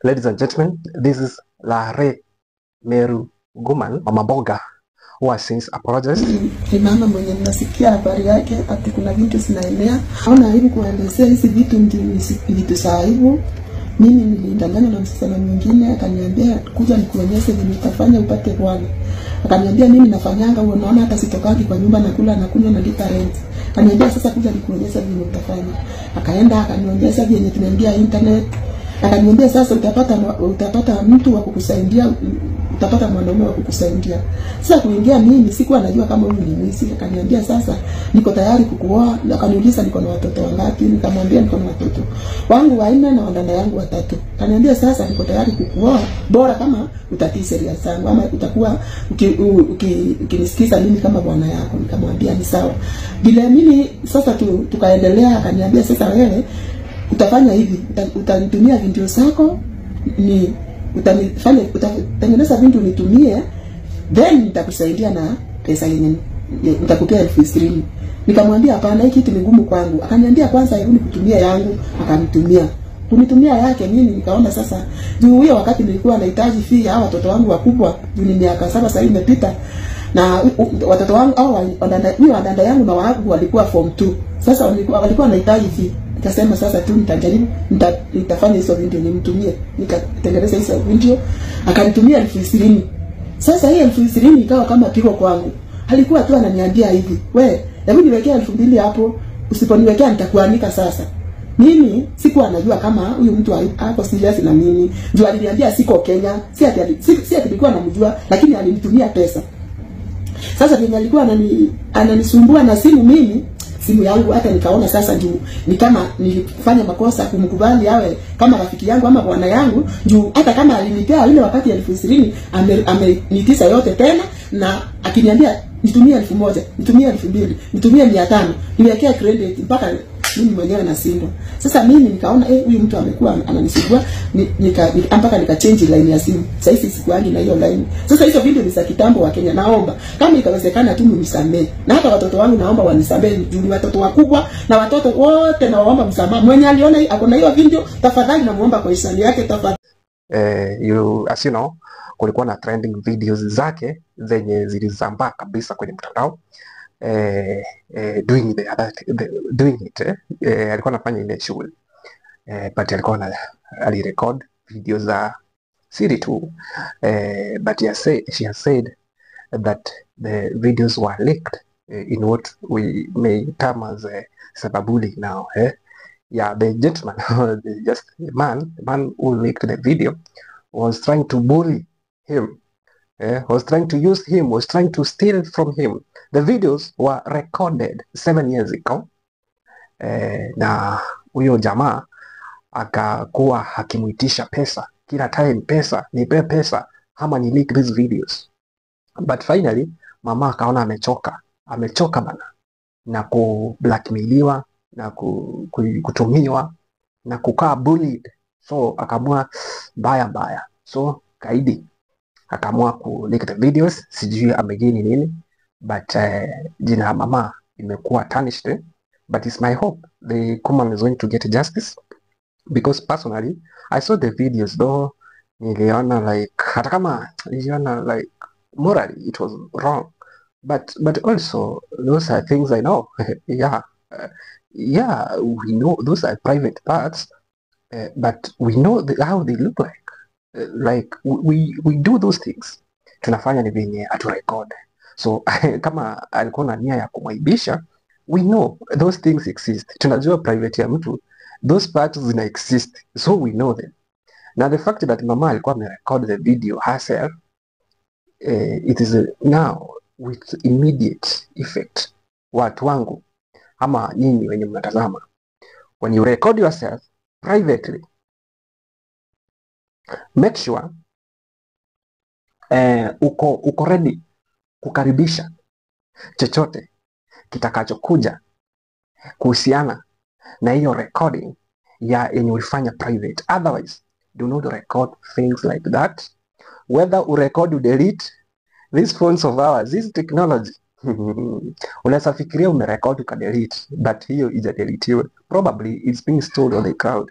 Ladies and gentlemen, this is Lare Meru Guman, Mama Boga, who has since apologized. Ni mama mwenye nasikia habari yake ati kuna vitu zinaenea. Naona hivi kuelezea hizi vitu ndio vitu sahibu. Mimi nilindanganya na msichana mwingine akaniambia kuja nikuonyeshe vile utafanya upate bwana. Akaniambia mimi nafanyanga unaona hata sitokaki kwa nyumba nakula na kunywa na lipa rent. Akaniambia sasa kuja nikuonyeshe vile utafanya. Akaenda akanionyesha vile tunaingia internet. Akaniambia sasa utapata mtu wa kukusaidia, utapata mwanaume wa kukusaidia. Sasa kuingia mimi sikuwa najua kama huyu ni mwizi. Akaniambia sasa niko tayari kukuoa. Akaniuliza niko na watoto wangapi? Nikamwambia niko na watoto wangu 4 na wadada yangu 3. Akaniambia sasa niko tayari kukuoa bora kama utatii sheria zangu ama utakuwa ukinisikiza mimi kama bwana yako. Nikamwambia ni sawa. Bila mimi sasa tukaendelea. Akaniambia sasa wewe utafanya hivi, utanitumia video zako, ni utatengeneza video nitumie, then nitakusaidia na pesa yenyewe nitakupea 20,000. Nikamwambia hapana, hii kitu ni ngumu kwangu. Akaniambia kwanza hebu nikutumia yangu, akanitumia. Kunitumia yake mimi nikaona sasa juu hiyo wakati nilikuwa nahitaji fee ya watoto wangu wakubwa, juu ni miaka 7 sasa imepita na watoto wangu au wadada yangu na wangu walikuwa form 2. Sasa walikuwa wanahitaji fee. Nikasema sasa tu nitajaribu nitafanya hizo video nimtumie. Nikatengeneza hizo video akanitumia 20,000. Sasa hiyo 20,000 ikawa kama pigo kwangu. Alikuwa tu ananiambia hivi, "We, hebu niwekea 2,000 hapo, usiponiwekea nitakuanika sasa." Mimi sikuwa najua kama huyu mtu hapo serious na mimi. Ndio aliniambia siko Kenya, si ati nilikuwa namjua, lakini alinitumia pesa. Sasa vile alikuwa ananisumbua na simu yangu hata nikaona sasa juu ni kama nilifanya makosa kumkubali awe kama rafiki yangu ama bwana yangu, juu hata kama alinipea ile wakati ya 20,000 amenitisa yote tena na akiniambia nitumie 1,000, nitumie 2,000, nitumie 500, niwekea credit mpaka mimi mwenyewe nasindwa. Sasa mimi nikaona huyu mtu amekuwa ananisumbua, mpaka nika change line ya simu. Sasa hivi sikuangi na hiyo line. Sasa hizo video ni za kitambo wa Kenya. Naomba kama ikawezekana tu mnisamee. Na hata watoto wangu naomba wanisamee, juu watoto wakubwa na watoto wote naomba msamaha. Mwenye aliona akona hiyo video tafadhali namuomba kwa hisani yake tafadhali. As you know, kulikuwa na trending videos zake zenye zilizambaa kabisa kwenye mtandao. Doing it alikuwa anafanya ile shughuli but alikuwa alirecord video za siri tu, but she has said that the videos were leaked in what we may term as cyberbullying now. Yeah, the gentleman the man who leaked the video was trying to bully him, was trying to use him, was trying to steal from him. The videos were recorded 7 years ago. Na huyo jamaa akakuwa hakimuitisha pesa kila time, pesa nipe pesa ama ni leak these videos. But finally mama akaona amechoka bana na kublackmailiwa na kutumiwa na kukaa bullied, so akamua baya, so kaidi akaamua ku leak the videos. Sijui amegini nini, but jina la mama imekuwa tarnished, but it's my hope the woman is going to get justice, because personally I saw the videos though niliona like hata kama niliona like morally it was wrong, but also those are things I know. Yeah, we know those are private parts, but we know how they look like. Like we do those things, tunafanya ni venye atu record. So kama alikuwa na nia ya kumwaibisha, we know those things exist. Tunajua private ya mtu, those parts zina exist, so we know them. Now the fact that mama alikuwa amerecord the video herself, it is now with immediate effect. Watu wangu ama nyinyi wenye mnatazama, when you record yourself privately, make sure uko ready kukaribisha chochote kitakachokuja kuhusiana na hiyo recording yenye ulifanya private. Otherwise do not record things like that. Whether urecord delete these phones of ours, this technology unaweza fikiria umerecord ukadelete, but hiyo deletiwe. Probably it's being stored on the cloud,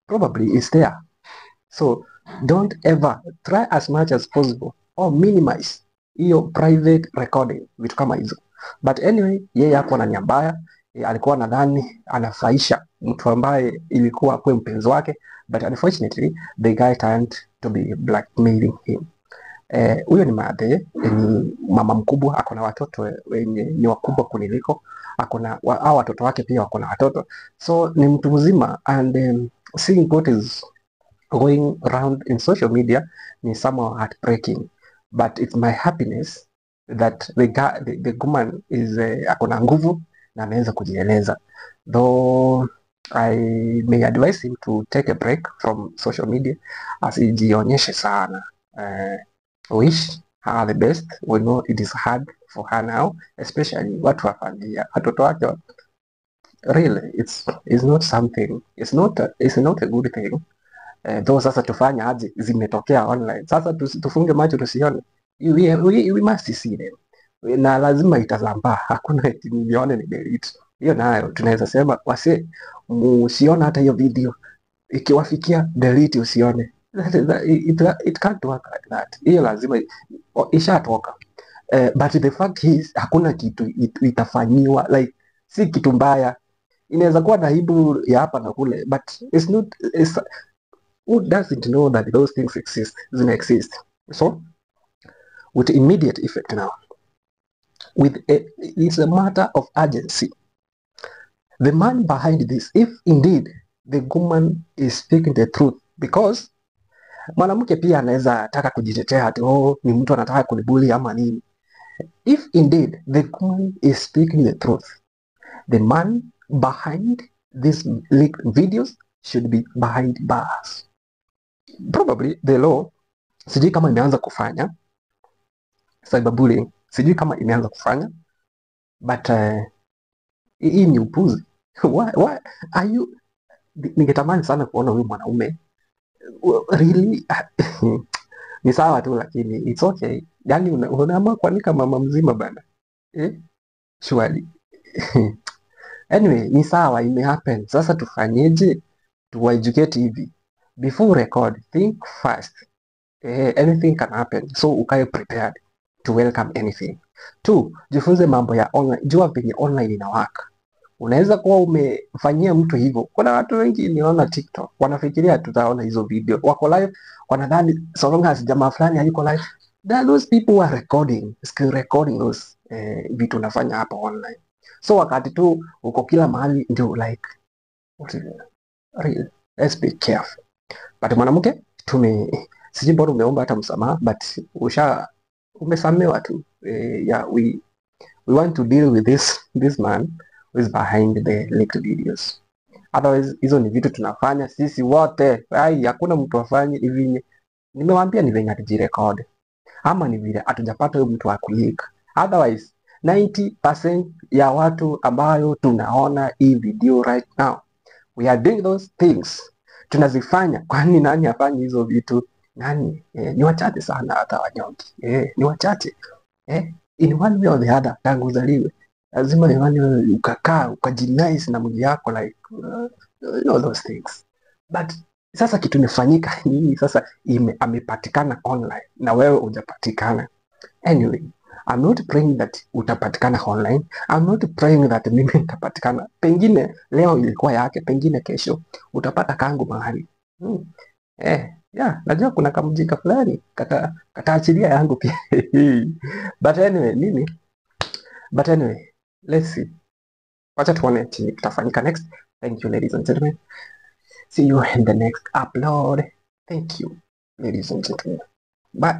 probably it's there. So don't ever try as much as possible or minimize hiyo private recording, vitu kama hizo. But anyway, yeye hapo na nia mbaya, alikuwa nadhani anafaisha mtu ambaye ilikuwa kwa mpenzi wake, but unfortunately the guy turned to be blackmailing him. Huyo ni Madhe, ni mama mkubwa, ako na watoto wenye ni wakubwa kuniliko, ako na hao watoto wake pia wako na watoto, so ni mtu mzima, and seeing what is going around in social media ni somehow heartbreaking, but it's my happiness that the woman is ako na nguvu na ameweza kujieleza, though I may advise him to take a break from social media, asijionyeshe sana. Wish her the best. We know it is hard for her now, especially watu wa familia, watoto wake. Really, it's not something, it's not a good thing. Though sasa tufanya aje, zimetokea online, sasa tufunge macho tusione? We must see them, na lazima itazambaa, hakuna eti nione ni delete. Hiyo nayo tunaweza sema wase, musiona hata hiyo video, ikiwafikia delete usione. It can't work like that. Hiyo lazima ishatoka. But the fact is hakuna kitu itafanyiwa, like si kitu mbaya, inaweza kuwa naibu ya hapa na kule, but who doesn't know that those things exist, zina exist. So with immediate effect now, it's a matter of urgency. The man behind this, if indeed the woman is speaking the truth, because mwanamke pia anaweza taka kujitetea ati ni mtu anataka kunibuli ama nini. If indeed the woman is speaking the truth, the man behind these leaked videos should be behind bars. Probably the law, sijui kama imeanza kufanya cyberbullying, sijui kama imeanza kufanya, but hii ni upuzi. Why are you, ningetamani sana kuona huyu mwanaume really ni sawa tu, lakini it's okay. Yani unaamua kuanika mama mzima bana, surely. Anyway, ni sawa, ime happen. Sasa tufanyeje? To educate hivi, before record, think fast. Anything can happen, so ukae prepared to welcome anything. 2, jifunze mambo ya online, jua venye online inawaka. Unaweza kuwa umefanyia mtu hivyo. Kuna watu wengi niona TikTok wanafikiria tutaona hizo video, wako live, wanadhani so long as jamaa fulani hayuko live, those people were recording, screen recording those vitu unafanya hapa online. So wakati tu uko kila mahali ndio like real, let's be careful. But mwanamke sijui bado umeomba hata msamaha, but umesamewa tu. Yeah, we want to deal with this man who is behind the leaked videos. Otherwise hizo ni vitu tunafanya sisi wote. Hakuna mtu afanye hivi. Nimewaambia ni venye atujirecord, ama ni vile hatujapata huyo mtu wa kuleak. Otherwise 90% ya watu ambayo tunaona hii video right now, we are doing those things, tunazifanya. Kwani nani afanye hizo vitu? Nani? Ni wachache sana, hata wanyonge. Ni wachache. In one way or the other, tangu uzaliwe lazima yani ukakaa ukajinice na mwili yako, like you know those things. But sasa kitu imefanyika nini? Sasa amepatikana online na wewe hujapatikana. Anyway, I'm not praying that utapatikana online. I'm not praying that mimi nitapatikana. Pengine leo ilikuwa yake, pengine kesho utapata kangu mahali. Yeah, najua kuna kamjika fulani kataachilia yangu pia. But anyway, let's see. Wacha tuone chenye kitafanyika next. Thank you ladies and gentlemen. See you in the next upload. Thank you ladies and gentlemen. Bye.